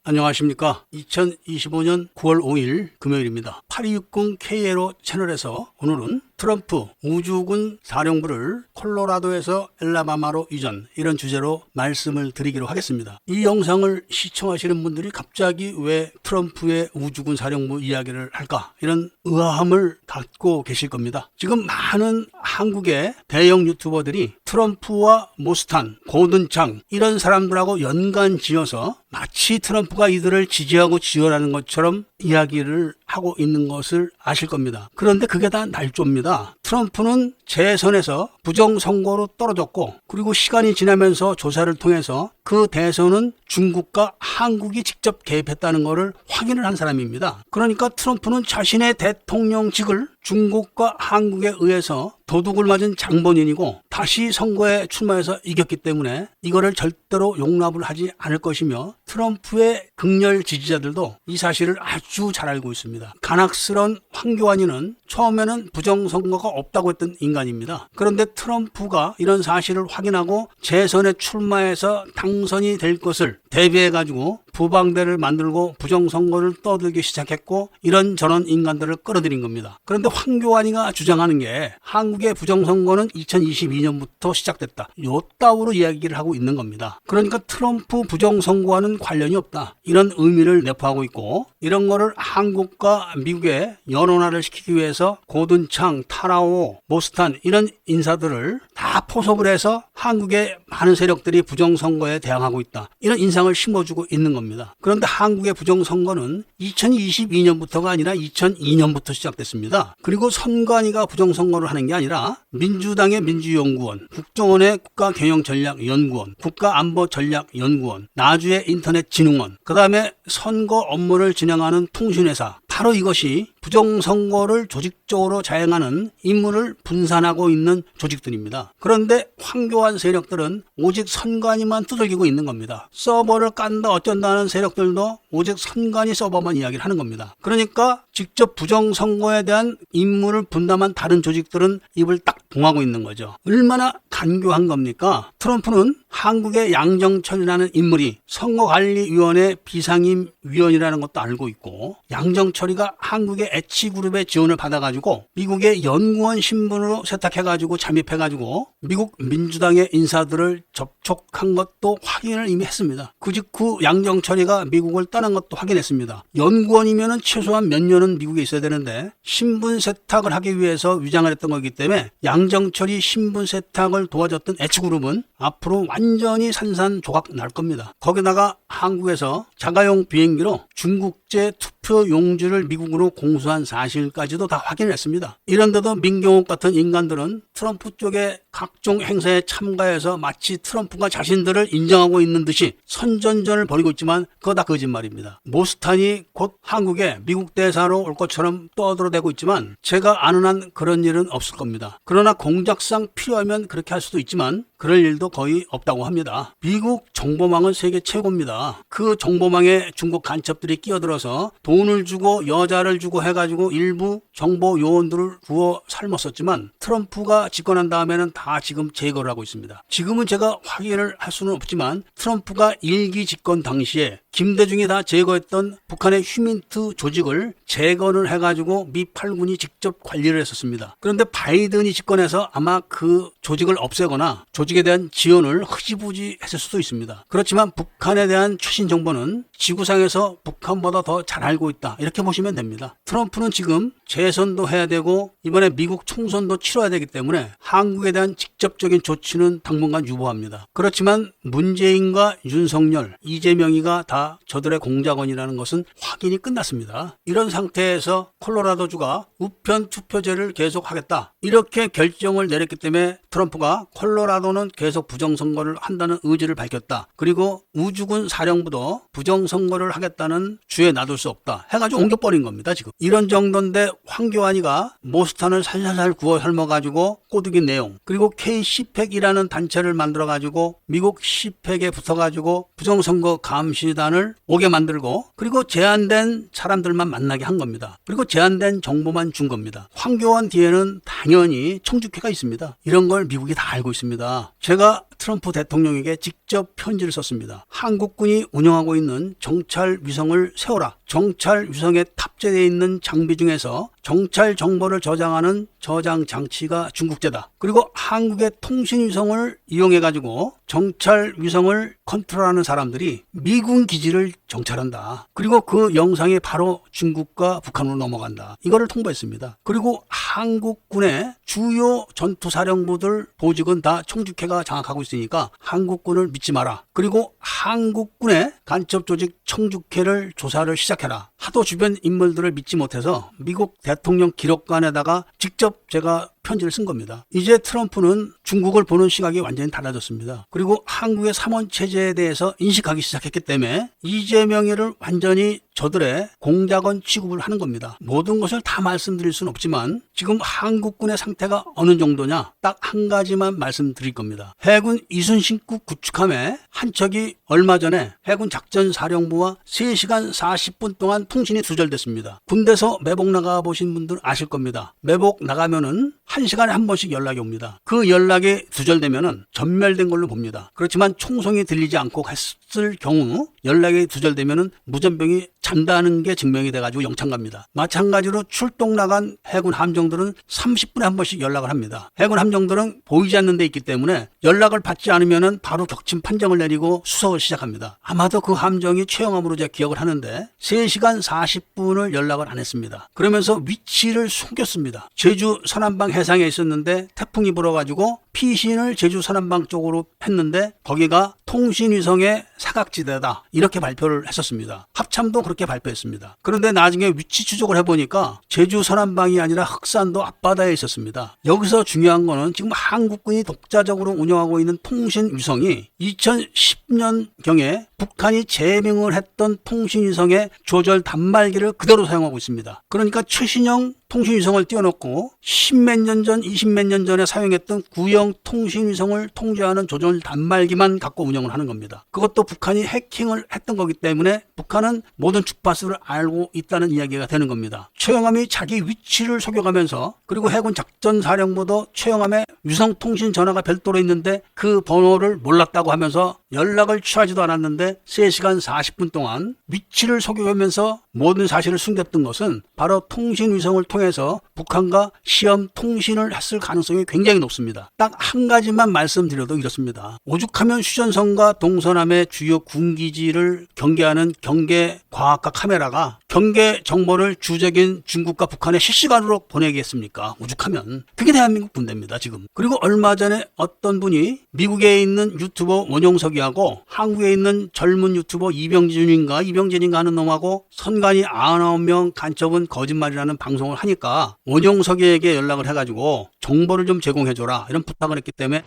안녕하십니까. 2025년 9월 5일 금요일입니다. 8260 KLO 채널에서 오늘은 트럼프 우주군 사령부를 콜로라도에서 엘라바마로 이전, 이런 주제로 말씀을 드리기로 하겠습니다. 이 영상을 시청하시는 분들이 갑자기 왜 트럼프의 우주군 사령부 이야기를 할까, 이런 의아함을 갖고 계실 겁니다. 지금 많은 한국의 대형 유튜버들이 트럼프와 모스탄, 고든창 이런 사람들하고 연관 지어서 마치 트럼프가 이들을 지지하고 지원하는 것처럼 이야기를 하고 있는 것을 아실 겁니다. 그런데 그게 다 날조입니다. 트럼프는 재선에서 부정선거로 떨어졌고, 그리고 시간이 지나면서 조사를 통해서 그 대선은 중국과 한국이 직접 개입했다는 것을 확인을 한 사람입니다. 그러니까 트럼프는 자신의 대통령직을 중국과 한국에 의해서 도둑을 맞은 장본인이고 다시 선거에 출마해서 이겼기 때문에 이거를 절대로 용납을 하지 않을 것이며, 트럼프의 극렬 지지자들도 이 사실을 아주 잘 알고 있습니다. 간악스러운 황교안이는 처음에는 부정선거가 없다고 했던 인간입니다. 그런데 트럼프가 이런 사실을 확인하고 재선에 출마해서 당선이 될 것을 대비해가지고 부방대를 만들고 부정선거를 떠들기 시작했고, 이런저런 인간들을 끌어들인 겁니다. 그런데 황교안이가 주장하는 게 한국의 부정선거는 2022년부터 시작됐다, 요따구로 이야기를 하고 있는 겁니다. 그러니까 트럼프 부정선거와는 관련이 없다, 이런 의미를 내포하고 있고, 이런 거를 한국과 미국의 연원화를 시키기 위해서 고든창, 타라오, 모스탄 이런 인사들을 다 포섭을 해서 한국의 많은 세력들이 부정선거에 대항하고 있다, 이런 인상을 심어주고 있는 겁니다. 그런데 한국의 부정선거는 2022년부터가 아니라 2002년부터 시작됐습니다. 그리고 선관위가 부정선거를 하는 게 아니라 민주당의 민주연구원, 국정원의 국가경영전략연구원, 국가안보전략연구원, 나주의 인터넷진흥원, 그 다음에 선거 업무를 진행하는 통신회사, 바로 이것이 부정선거를 조직적으로 자행하는 임무를 분산하고 있는 조직들입니다. 그런데 황교안 세력들은 오직 선관위만 두들기고 있는 겁니다. 서버를 깐다 어쩐다는 세력들도 오직 선관위 서버만 이야기를 하는 겁니다. 그러니까 직접 부정선거에 대한 임무를 분담한 다른 조직들은 입을 딱 봉하고 있는 거죠. 얼마나 간교한 겁니까? 트럼프는 한국의 양정철이라는 인물이 선거관리위원회 비상임위원이라는 것도 알고 있고, 양정철이가 한국의 H그룹의 지원을 받아가지고 미국의 연구원 신분으로 세탁해가지고 잠입해가지고 미국 민주당의 인사들을 접촉한 것도 확인을 이미 했습니다. 그 직후 양정철이가 미국을 떠난 것도 확인했습니다. 연구원이면은 최소한 몇 년은 미국에 있어야 되는데 신분 세탁을 하기 위해서 위장을 했던 거기 때문에 양정철이 신분 세탁을 도와줬던 H그룹은 앞으로 완전히 산산조각 날 겁니다. 거기다가 한국에서 자가용 비행기로 중국제 투표 용지를 미국으로 공수한 사실까지도 다 확인을 했습니다. 이런데도 민경욱 같은 인간들은 트럼프 쪽의 각종 행사에 참가해서 마치 트럼프가 자신들을 인정하고 있는 듯이 선전전을 벌이고 있지만 그거 다 거짓말입니다. 모스탄이 곧 한국에 미국 대사로 올 것처럼 떠들어대고 있지만 제가 아는 한 그런 일은 없을 겁니다. 그러나 공작상 필요하면 그렇게 할 수도 있지만 그럴 일도 거의 없다고 합니다. 미국 정보망은 세계 최고입니다. 그 정보망에 중국 간첩들이 끼어들어서 돈을 주고 여자를 주고 해가지고 일부 정보 요원들을 구워 삶았었지만 트럼프가 집권한 다음에는 다 지금 제거를 하고 있습니다. 지금은 제가 확인을 할 수는 없지만 트럼프가 1기 집권 당시에 김대중이 다 제거했던 북한의 휴민트 조직을 재건을 해가지고 미 8군이 직접 관리를 했었습니다. 그런데 바이든이 집권해서 아마 그 조직을 없애거나 조직에 대한 지원을 흐지부지 했을 수도 있습니다. 그렇지만 북한에 대한 최신 정보는 지구상에서 북한보다 더 잘 알고 있다, 이렇게 보시면 됩니다. 트럼프는 지금 재선도 해야 되고 이번에 미국 총선도 치러야 되기 때문에 한국에 대한 직접적인 조치는 당분간 유보합니다. 그렇지만 문재인과 윤석열, 이재명이가 다 저들의 공작원이라는 것은 확인이 끝났습니다. 이런 상태에서 콜로라도주가 우편 투표제를 계속하겠다, 이렇게 결정을 내렸기 때문에 트럼프가 콜로라도는 계속 부정선거를 한다는 의지를 밝혔다. 그리고 우주군 사령부도 부정선거를 하겠다는 주에 놔둘 수 없다 해가지고 옮겨버린 겁니다. 지금 이런 정도인데 황교안이가 모스탄을 살살살 구워 삶아가지고 꼬드긴 내용, 그리고 K-CPEC이라는 단체를 만들어가지고 미국 CPEC에 붙어가지고 부정선거 감시단을 오게 만들고, 그리고 제한된 사람들만 만나게 한 겁니다. 그리고 제한된 정보만 준 겁니다. 황교안 뒤에는 당연히 청주회가 있습니다. 이런 걸 미국이 다 알고 있습니다. 제가 트럼프 대통령에게 직접 편지를 썼습니다. 한국군이 운영하고 있는 정찰 위성을 세워라. 정찰 위성에 탑재되어 있는 장비 중에서 정찰 정보를 저장하는 저장 장치가 중국제다. 그리고 한국의 통신 위성을 이용해 가지고 정찰 위성을 컨트롤하는 사람들이 미군 기지를 정찰한다. 그리고 그 영상이 바로 중국과 북한으로 넘어간다. 이거를 통보했습니다. 그리고 한국군의 주요 전투사령부들 보직은 다 청주회가 장악하고 있으니까 한국군을 믿지 마라. 그리고 한국군의 간첩 조직 청주회를 조사를 시작해라. 하도 주변 인물들을 믿지 못해서 미국 대통령 기록관에다가 직접 제가 편지를 쓴 겁니다. 이제 트럼프는 중국을 보는 시각이 완전히 달라졌습니다. 그리고 한국의 삼원 체제에 대해서 인식하기 시작했기 때문에 이재명이를 완전히 저들의 공작원 취급을 하는 겁니다. 모든 것을 다 말씀드릴 수는 없지만 지금 한국군의 상태가 어느 정도냐 딱 한 가지만 말씀드릴 겁니다. 해군 이순신국 구축함에 한 척이 얼마 전에 해군 작전사령부와 3시간 40분 동안 통신이 두절됐습니다. 군대에서 매복 나가보신 분들 아실 겁니다. 매복 나가면은 1시간에 한 번씩 연락이 옵니다. 그 연락이 두절되면은 전멸된 걸로 봅니다. 그렇지만 총성이 들리지 않고 했을 경우 연락이 두절되면은 무전병이 잔다는 게 증명이 돼가지고 영창 갑니다. 마찬가지로 출동 나간 해군 함정들은 30분에 한 번씩 연락을 합니다. 해군 함정들은 보이지 않는 데 있기 때문에 연락을 받지 않으면은 바로 격침 판정을 내리고 수석을 시작합니다. 아마도 그 함정이 최영암으로 제가 기억을 하는데 3시간 40분을 연락을 안 했습니다. 그러면서 위치를 숨겼습니다. 제주 서남방 해상에 있었는데 태풍이 불어가지고 피신을 제주 서남방 쪽으로 했는데 거기가 통신위성의 사각지대다 이렇게 발표를 했었습니다. 합참도 그렇게 발표했습니다. 그런데 나중에 위치 추적을 해보니까 제주 서남방이 아니라 흑산도 앞바다에 있었습니다. 여기서 중요한 거는 지금 한국군이 독자적으로 운영하고 있는 통신위성이 2010년경에 북한이 제명을 했던 통신위성의 조절 단말기를 그대로 사용하고 있습니다. 그러니까 최신형 통신위성을 띄워놓고 10몇 년 전, 20몇 년 전에 사용했던 구형 통신위성을 통제하는 조절 단말기만 갖고 운영을 하는 겁니다. 그것도 북한이 해킹을 했던 거기 때문에 북한은 모든 주파수를 알고 있다는 이야기가 되는 겁니다. 최영암이 자기 위치를 속여가면서 그리고 해군 작전사령부도 최영암의 위성통신 전화가 별도로 있는데 그 번호를 몰랐다고 하면서 연락을 취하지도 않았는데 3시간 40분 동안 위치를 속여가면서 모든 사실을 숨겼던 것은 바로 통신위성을 통해서 북한과 시험 통신을 했을 가능성이 굉장히 높습니다. 딱 한 가지만 말씀드려도 이렇습니다. 오죽하면 휴전선과 동서남의 주요 군기지를 경계하는 경계과학과 카메라가 경계 정보를 주적인 중국과 북한에 실시간으로 보내겠습니까? 오죽하면. 그게 대한민국 군대입니다, 지금. 그리고 얼마 전에 어떤 분이 미국에 있는 유튜버 원용석이하고 한국에 있는 젊은 유튜버 이병진인가 하는 놈하고 선관위 99명 간첩은 거짓말이라는 방송을 하니까 원용석에게 연락을 해가지고 정보를 좀 제공해줘라 이런 부탁을 했기 때문에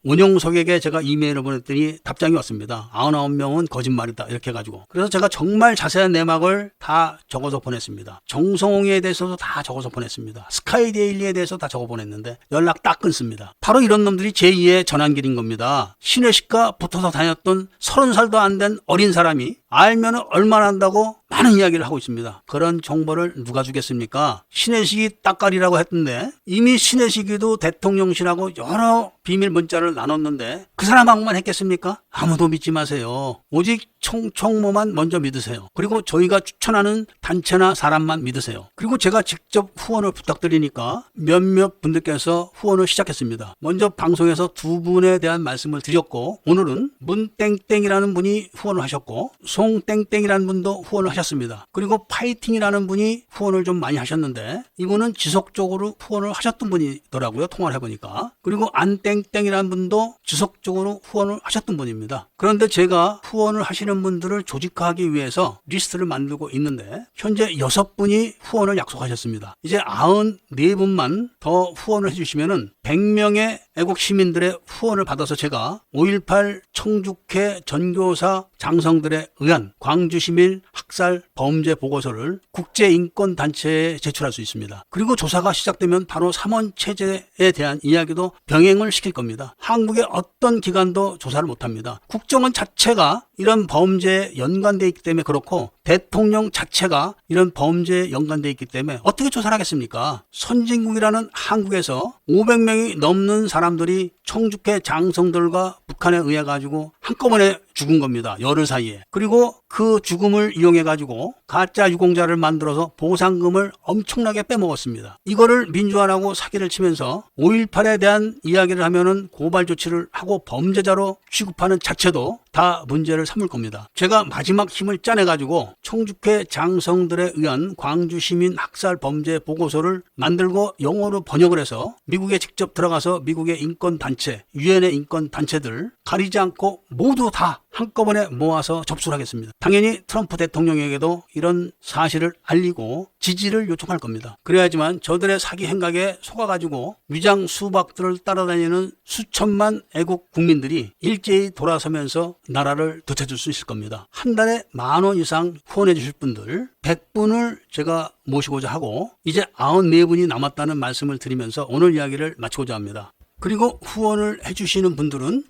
원용석에게 제가 이메일을 보냈더니 답장이 왔습니다. 99명은 거짓말이다 이렇게 해가지고. 그래서 제가 정말 자세한 내막을 다 적어서 보냈습니다. 정성홍에 대해서도 다 적어서 보냈습니다. 스카이데일리에 대해서 다 적어 보냈는데 연락 딱 끊습니다. 바로 이런 놈들이 제2의 전환길인 겁니다. 신혜식과 붙어서 다녔던 30살도 안 된 어린 사람이 알면 얼마나 한다고 많은 이야기를 하고 있습니다. 그런 정보를 누가 주겠습니까? 신혜식이 따까리라고 했던데 이미 신혜식이도 대통령실하고 여러 비밀 문자를 나눴는데 그 사람하고만 했겠습니까? 아무도 믿지 마세요. 오직 청모만 먼저 믿으세요. 그리고 저희가 추천하는 단체나 사람만 믿으세요. 그리고 제가 직접 후원을 부탁드리니까 몇몇 분들께서 후원을 시작했습니다. 먼저 방송에서 두 분에 대한 말씀을 드렸고 오늘은 문땡땡이라는 분이 후원을 하셨고 송땡땡이라는 분도 후원을 하셨습니다. 그리고 파이팅이라는 분이 후원을 좀 많이 하셨는데 이분은 지속적으로 후원을 하셨던 분이더라고요. 통화를 해보니까. 그리고 안땡땡이라는 분도 지속적으로 후원을 하셨던 분입니다. 그런데 제가 후원을 하시는 분들을 조직화하기 위해서 리스트를 만들고 있는데 현재 6분이 후원을 약속하셨습니다. 이제 94분만 더 후원을 해주시면은 100명의 애국 시민들의 후원을 받아서 제가 5.18 청주회 전교사 장성들에 의한 광주시민 학살 범죄 보고서를 국제인권단체에 제출할 수 있습니다. 그리고 조사가 시작되면 바로 삼원 체제에 대한 이야기도 병행을 시킬 겁니다. 한국의 어떤 기관도 조사를 못합니다. 국정원 자체가 이런 범죄에 연관되어 있기 때문에 그렇고 대통령 자체가 이런 범죄에 연관되어 있기 때문에 어떻게 조사를 하겠습니까? 선진국이라는 한국에서 500명이 넘는 사람들이 청주회 장성들과 북한에 의해 가지고 한꺼번에 죽은 겁니다. 열흘 사이에. 그리고 그 죽음을 이용해 가지고 가짜 유공자를 만들어서 보상금을 엄청나게 빼먹었습니다. 이거를 민주화라고 사기를 치면서 5.18에 대한 이야기를 하면은 고발 조치를 하고 범죄자로 취급하는 자체도 다 문제를 삼을 겁니다. 제가 마지막 힘을 짜내 가지고 청주회 장성들에 의한 광주 시민 학살 범죄 보고서를 만들고 영어로 번역을 해서 미국에 직접 들어가서 미국의 인권 단체, 유엔의 인권 단체들 가리지 않고 모두 다 한꺼번에 모아서 접수를 하겠습니다. 당연히 트럼프 대통령에게도 이런 사실을 알리고 지지를 요청할 겁니다. 그래야지만 저들의 사기 행각에 속아가지고 위장 수박들을 따라다니는 수천만 애국 국민들이 일제히 돌아서면서 나라를 되찾을 수 있을 겁니다. 한 달에 10,000원 이상 후원해 주실 분들 100분을 제가 모시고자 하고 이제 94분이 남았다는 말씀을 드리면서 오늘 이야기를 마치고자 합니다. 그리고 후원을 해주시는 분들은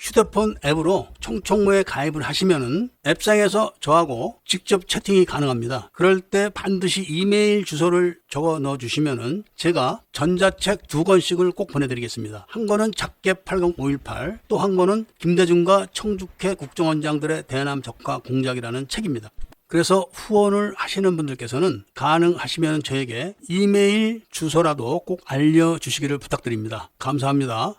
휴대폰 앱으로 청청모에 가입을 하시면은 앱상에서 저하고 직접 채팅이 가능합니다. 그럴 때 반드시 이메일 주소를 적어 넣어 주시면은 제가 전자책 2권씩을 꼭 보내드리겠습니다. 한 권은 작게 80518, 또 한 권은 김대중과 청주회 국정원장들의 대남 적화 공작이라는 책입니다. 그래서 후원을 하시는 분들께서는 가능하시면 저에게 이메일 주소라도 꼭 알려주시기를 부탁드립니다. 감사합니다.